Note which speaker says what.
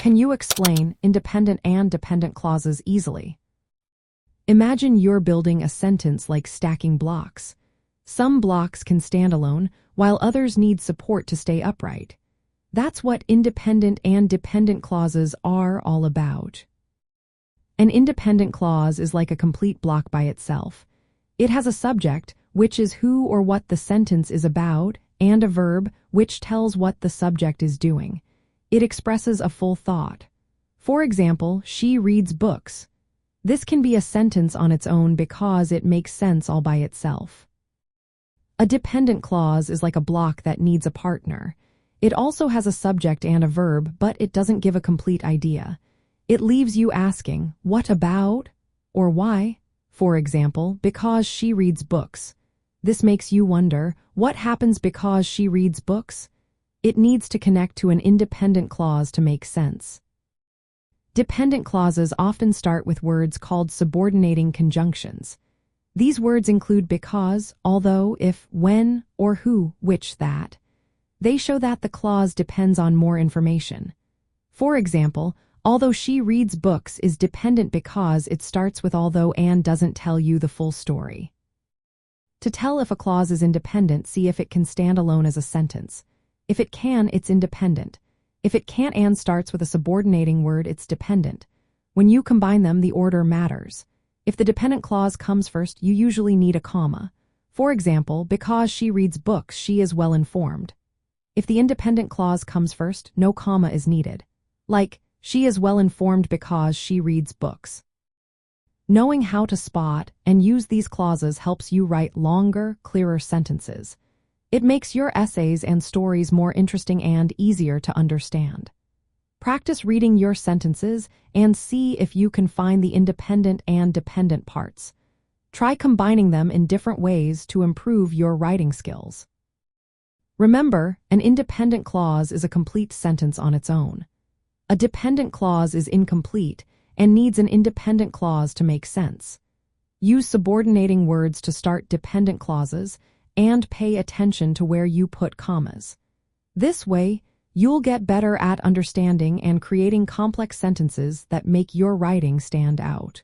Speaker 1: Can you explain independent and dependent clauses easily? Imagine you're building a sentence like stacking blocks. Some blocks can stand alone, while others need support to stay upright. That's what independent and dependent clauses are all about. An independent clause is like a complete block by itself. It has a subject, which is who or what the sentence is about, and a verb, which tells what the subject is doing. It expresses a full thought. For example, she reads books. This can be a sentence on its own because it makes sense all by itself. A dependent clause is like a block that needs a partner. It also has a subject and a verb, but it doesn't give a complete idea. It leaves you asking, what about? Or why? For example, because she reads books. This makes you wonder, what happens because she reads books? It needs to connect to an independent clause to make sense. Dependent clauses often start with words called subordinating conjunctions. These words include because, although, if, when, or who, which, that. They show that the clause depends on more information. For example, although she reads books is dependent because it starts with although and doesn't tell you the full story. To tell if a clause is independent, see if it can stand alone as a sentence. If it can, it's independent. If it can't and starts with a subordinating word, it's dependent. When you combine them, the order matters. If the dependent clause comes first, you usually need a comma. For example, because she reads books, she is well informed. If the independent clause comes first, no comma is needed. Like, she is well informed because she reads books. Knowing how to spot and use these clauses helps you write longer, clearer sentences. It makes your essays and stories more interesting and easier to understand. Practice reading your sentences and see if you can find the independent and dependent parts. Try combining them in different ways to improve your writing skills. Remember, an independent clause is a complete sentence on its own. A dependent clause is incomplete and needs an independent clause to make sense. Use subordinating words to start dependent clauses and pay attention to where you put commas. This way, you'll get better at understanding and creating complex sentences that make your writing stand out.